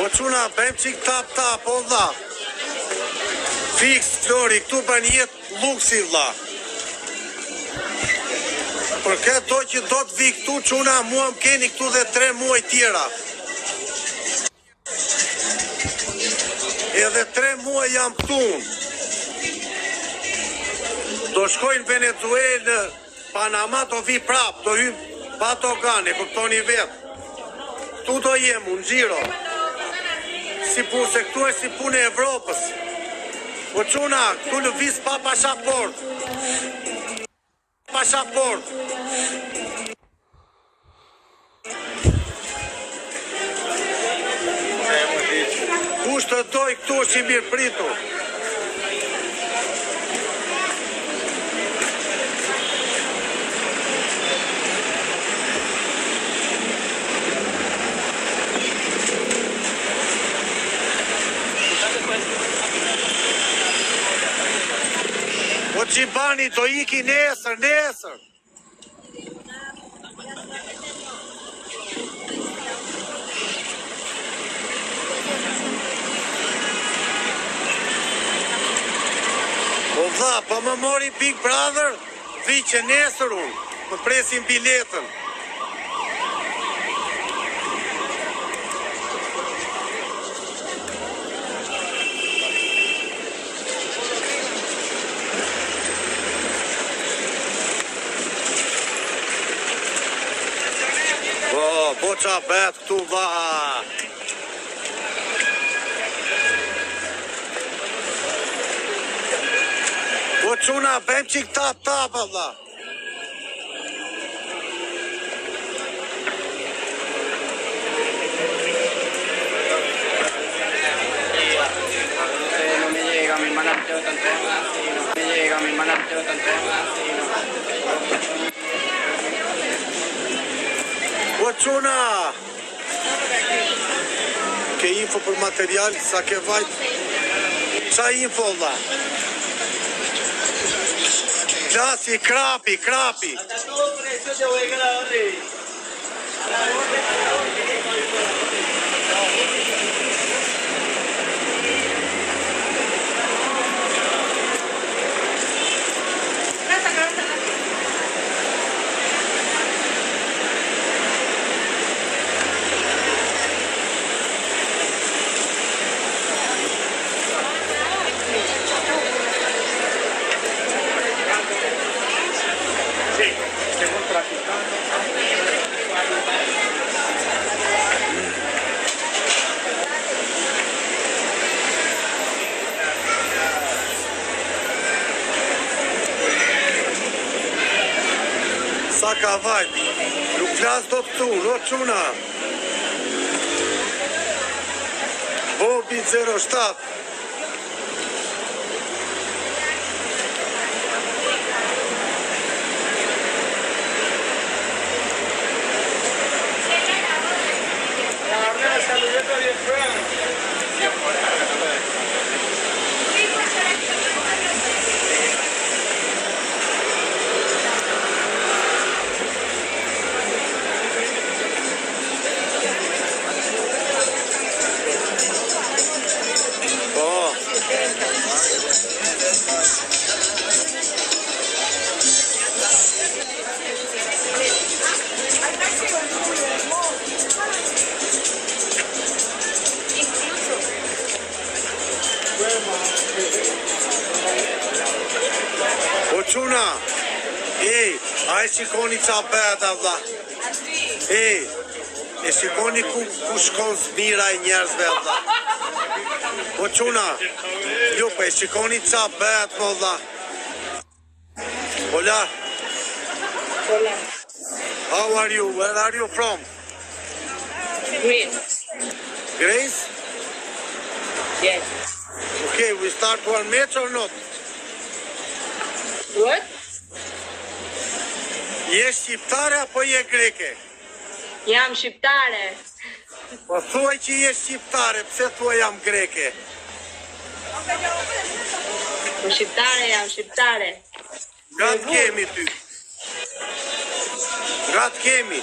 Po quna, bëjmë qik tap, o dha. Fix, Flori, këtu për njetë luksi, dha. Për këtë që do të vi këtu, quna, mua më keni këtu dhe 3 muaj tjera. Edhe 3 muaj jam këtu. Do shkojnë Venezuelë, Panama do vi prap, do hymë pa togane, këptoni vetë. Këtu do jemu, në gjiro. Se këtu është si punë e Evropës. Po quna, këtu lëviz pa pasaport. Pasaport. Kush të doj këtu është i mirë pritur. Po Gjibani do iki nesër. O dha, po më mori Big Brother, vi që nesër unë, më presim biletën. Po qa bet këtu dha. Po quna, bëjmë qik tap, dha. No me llega mi manateo tanto así, no me llega mi manateo tanto así. Po quna, ke info për material, sa ke vajt, qa info dha? Gjasi, krapi. Sa ka vajt, nuk flas do të tu, no quna. Bobi 07. Po quna, a e shikoni qa beta dha. E shikoni ku shkon zmira e njerëzve dha. Po quna, ju po e shikoni qa bet mo dha. Hola. How are you? Where are you from? Greece. Greece? Yes. Okay, we start one match or not? What? Je shqiptare apo je greke? Jam shqiptare. Po thuaj që je shqiptare, pse thua jam greke? Po shqiptare jam shqiptare. Nga të kemi ty? Nga të kemi?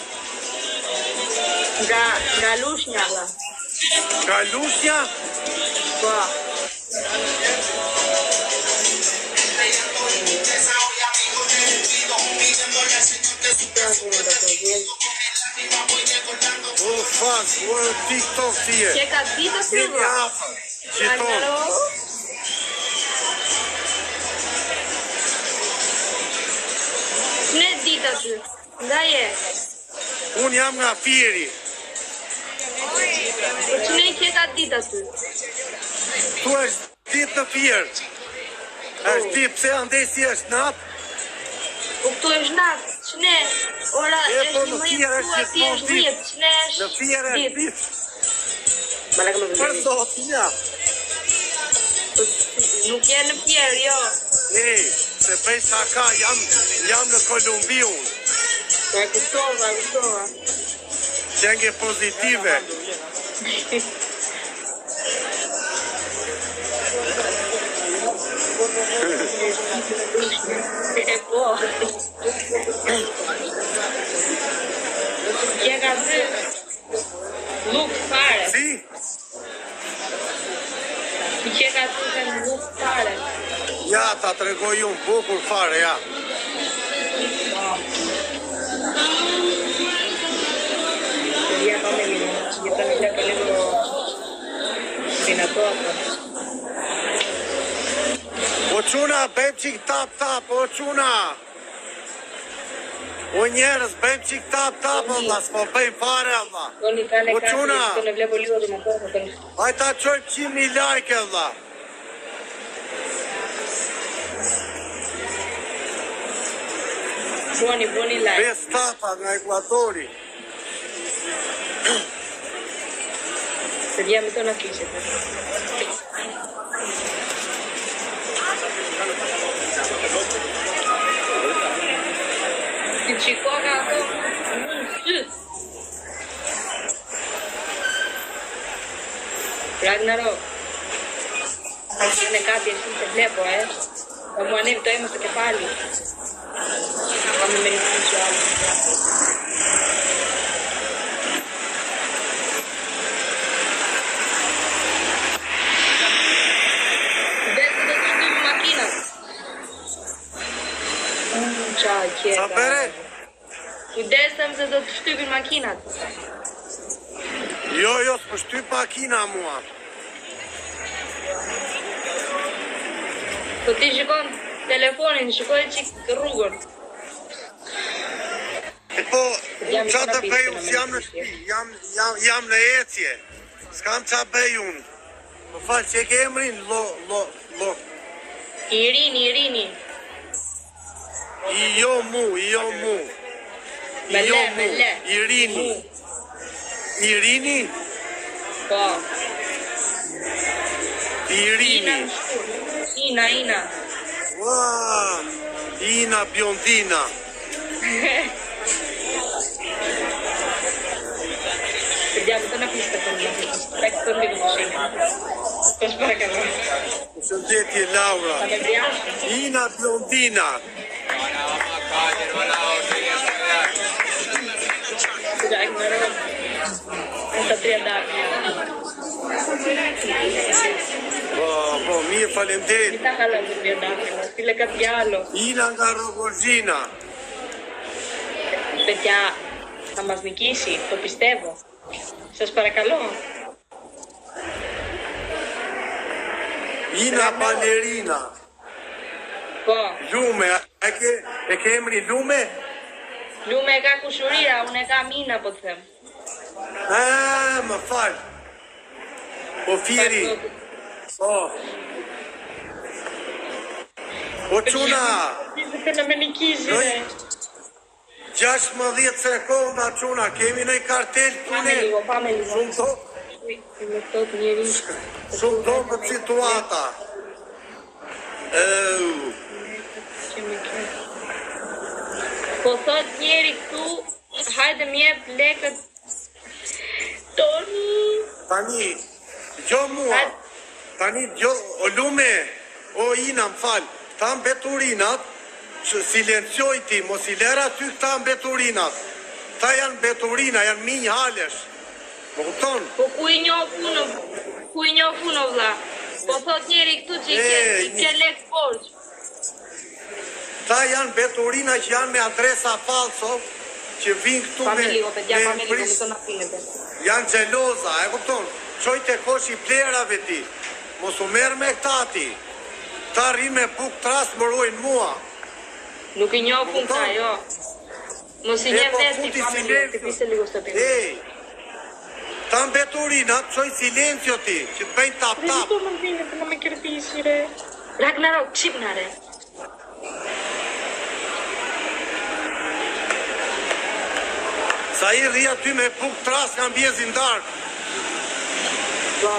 Nga Lushnja, valla. Kalusja? Po. O, fak, o, TikTok ti je. Që ka ditë si Jemi afër. Qiton. Ne ditë aty. Nga je? Unë jam nga Fieri. Po që ne që ka ditë aty? Tu është ditë në Fier. është ditë pse andesi është natë. Po këtu është natë, që ne, ora është po, një në mëjë Fier këtu është aty është gjithmonë ditë, që ne është Në Fier është ditë. ditë. Bala këmë Për sot, ja. Nuk je në Fier, jo. Ej, se prej shaka jam në Kolumbi unë. E kuptova. Qenge pozitive. E po. Kje ka zy nuk fare. Si? Kje ka zy se nuk fare. Ja, ta të regoj unë, bukur fare, ja. Ja pa me një, që të një të libro spinator. O quna, bëjmë qik tap, o quna. O njerës, bëjmë qik tap, Allah, s'po bëjmë fare, Allah. Oni ka në O quna, të në vlepo libro të më kohë. hajta qojmë 100.000 like, Allah. Boni like. Bes tapa nga Ekuatori. Se vjemi të në kishe. Ti qiko ka ato? Ragnarok. Në kapi e shumë të blepo, Po mua ne vtojmë të kefali. Ka me meritin që alë. Sa bere? Kujdesem se do të shtypin makinat. Jo, s'po shtyp makina mua. Po ti shikon telefonin, shikoj qik rrugën. Po, qa të bëj unë, jam në ecje. S'kam qa bëj unë. Më falë, që ke emrin, lo. Irini. Jo mu. Me le. Irini? Po. Irini. Ina. Ua, Ina Biondina. Vediamo të në pista të një. Tek të në një shenë. Të shpaka në. Shëndetje Laura. Sa me bjash? Ina Biondina. Kuda e këmërë. Në të 3 darë. Po, mirë, falemderit. Mi ta kalëm të 3 darë. Stile ka t'jallo. Ina nga Rogozhina. Παιδιά, θα μας νικήσει, το πιστεύω. Σας παρακαλώ. Ina Balerina. Po, Lume, e ke emri Lume? Lume e ka kushurira, unë e ka mina, po të them. Më falë. Po Fieri. Po. Po quna. Të në me nikishi, dhe. 16 sekonda quna, kemi në i kartel tune. Pa me ligo. Shumë to, Me thot njeri. shumë to për situata. Po thot njeri këtu, hajde mjep lekët. Toni. Tani, gjo mua. Tani, gjo, o Lume, o Ina, më falë. Ta mbeturinat, që silencioj ti, mos i lera ty këta mbeturinat. Ta janë mbeturina, janë minjë halesh. Më kupton? Po ku i njoh punë vlla? Po thot njeri këtu që i ke lek borç. Ta janë beturina që janë me adresa falso, që vinë këtu janë xheloza, e kupton? Qoj të kosh i plerave ti, mos u merë me këta ti, ta ri me buk tras më rojnë mua. Nuk i njoh punë ta, jo. Mos i njoh vetë ti familje, ti pise ligo së përë. Ta në beturinat, qoj silencio ti, që të bëjnë tap-tap. Në më vine, të në me kërpisi, re. Ragnarok, qipnare. Sa i rria ty me buk tras nga mbjezin darkë. Po.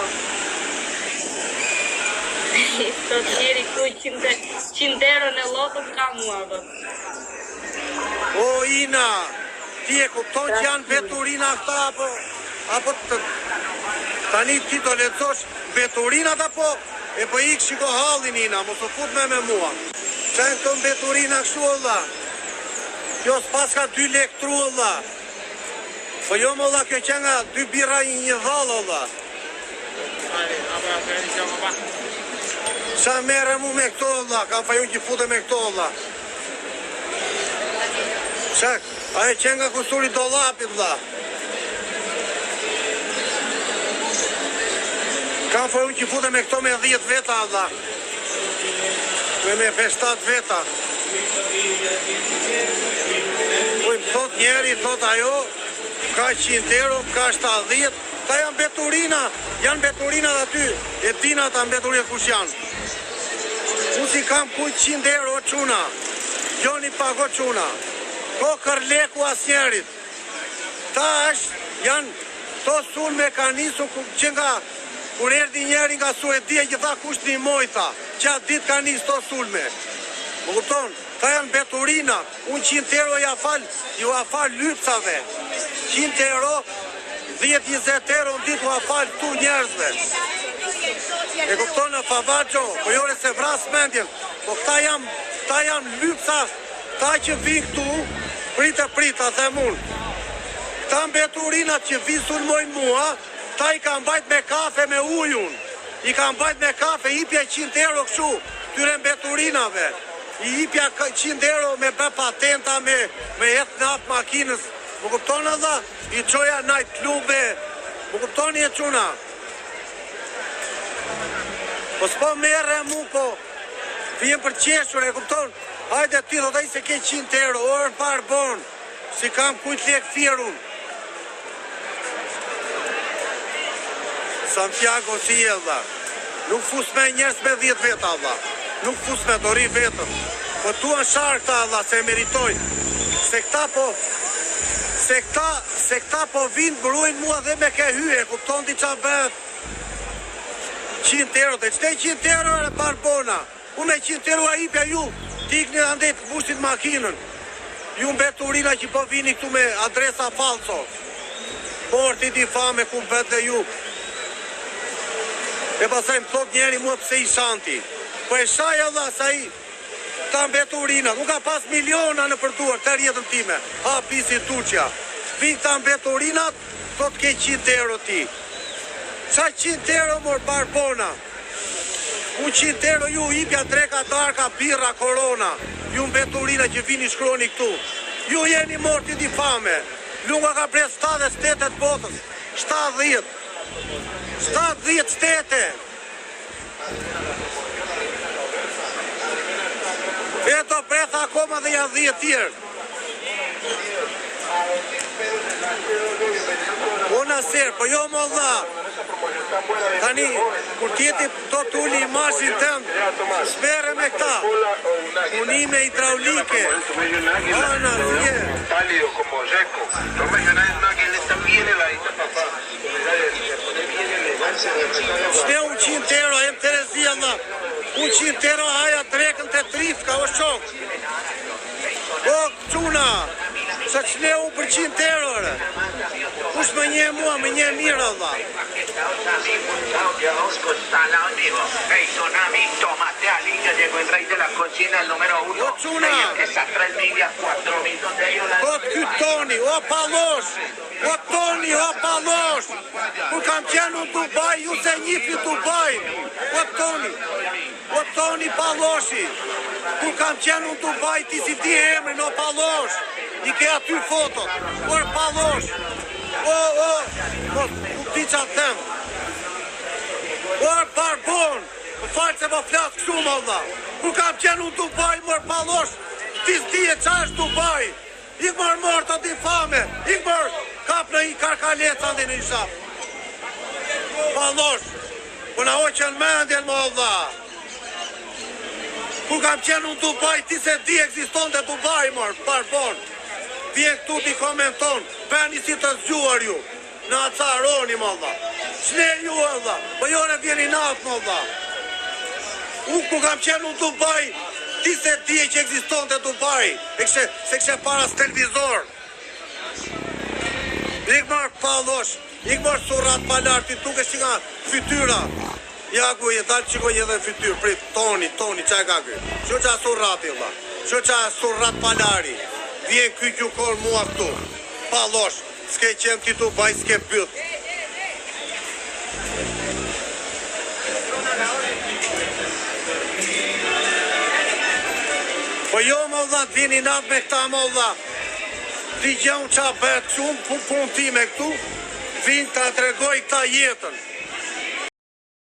Të tjeri këtu 100 euro në lotën ka mua, bë. O, Ina, ti e kupton që janë beturina këta, apo tani ti do lecosh beturinat, apo e po ik shiko hallin, Ina, mos o fut me mua. Qenë të beturina kështu, olla. Kjo s'pas ka 2 lektru, olla. Po jo, olla, kjo që nga 2 bira i një dhal, olla. Sa mere mu me këto, olla, kam fajun që fute me këto, olla. Shak, aje që nga kusuri do lapit, olla. Kam fajun që fute me këto me 10 veta, olla. Me 7 veta. Ujmë, thot njeri, thot ajo, ka 100 euro, ka 70, ta janë beturina dhe aty, e tina ta beturinat kush janë. Unë si kam kujt 100 euro quna, gjoni pago quna, ko kërleku as njerit. Ta është, janë to sul mekanisu që nga, kur erdi njeri nga Suedia, që tha kush një mojta, që atë dit ka njës to sulme. Më kupton, ta janë beturina, unë 100 euro ju a fal lypsave, 100 euro, 10-20 euro në ditë u a falë tu njerëzve. E kupton në Favaggio, po jore se vras mendjen, po këta janë lypsa, ta që vinë këtu, prita, them unë. Këta mbeturinat që vinë sulmojnë mua, ta i ka mbajt me kafe me ujun, i ka mbajt me kafe, i pja 100 euro këshu, tyre mbeturinave, i pja 100 euro me bë patenta, me jetë në apë makinës. Më kuptonë edhe, i qoja night klube, më kuptonë e quna. Po s'po mere mu, po, vijem për qeshur, e kuptonë, hajde ty do taj se ke 100 euro, orë parë bonë, si kam kujt lek firun. Santiago si e dha, nuk fus me njerës me 10 veta, dha, nuk fus me dori vetëm, po tuan sharkta, dha, se meritojnë, se këta po vinë brujnë mua dhe me ke hyje, kupton ti qa bëhet 100 euro, dhe qëte 100 euro e barbona, unë me 100 euro a ipja ju, tikni dhe ndetë bushtit makinën, ju mbeturina që po vini këtu me adresa falso, porti di fame ku mbet dhe ju, e pasaj më thot njeri mua pse i shanti, po e shaj Allah sa i, ta mbeturina, nuk ka pas miliona në përduar të rjetën time, ha pisi Turqia, vinë ta mbeturinat, do të ke 100 euro ti. Qa 100 euro mor barbona? Unë 100 euro ju ipja dreka, darka, birra, korona, ju mbeturina që vini shkroni këtu. Ju jeni morti di fame, lunga ka bre 7 shtetet botës, 70 shtete. Eto pretha akoma dhe janë 10 tjerë. Unë aser, po jo më dha. Tani, kur tjeti do t'ulli imazhin tëmë, shpere me këta. Unime hidraulike. Ana, sje. Shne unë 100 euro, e më Terezia, Allah. Unë 100 euro, haja drekën të trifka, o shok. O, quna, se shne unë për 100 euro, re. Kush më nje mua, më nje mirë, Allah. Hey, Tsunami, tómate al servicio llegó el rey de la cocina, el número 1. Ochuna. Esas 3 líneas, 4.000, donde hay una... O ky Toni, o Pallosh, o Toni, o Pallosh. Kur kam qenë në Dubai, ju se njifi Dubai. O Toni Palloshi. Kur kam qenë në Dubai, ti si ti emrin, o Pallosh. I ke aty fotot. O Pallosh. Nuk ti qa të them. O Barbon. Më falë se më flasë kështu më dha. Kur kam qenë në Dubai, mër Pallosh, ti s'di e qa është Dubai. Ik mërë mërë të difame, ik mërë kap në i karkaleca dhe në i shap. Pallosh, për na hoqen mendjen më dha. Kur kam qenë në Dubai, ti se di eksiston të Dubai, mërë, Barbon. Vjen këtu ti komenton, beni si të zgjuar ju. Në acaroni, më dha. Shne ju, më dha, për jone vjeni natë, më dha. Unë ku kam qenë në Dubai, ti se di që eksiston të Dubai, se kështë para së televizor. Ik marë Pallosh, ik marë Surrat Palar, ti tuke që nga fytyra. Ja ku e dalë që kojë edhe fytyrë, prit, Toni, qaj ka kë. Që qa Surrati, vla, që qa Surrat Palari. Vjen kuj kjo korë mua këtu. Pallosh, s'ke qenë ti Dubai, s'ke pyth. Po jo më dha, të vini natë me këta më dha. Ti gjenë qa bëhet që unë pun ti me këtu, vinë të tregoj këta jetën.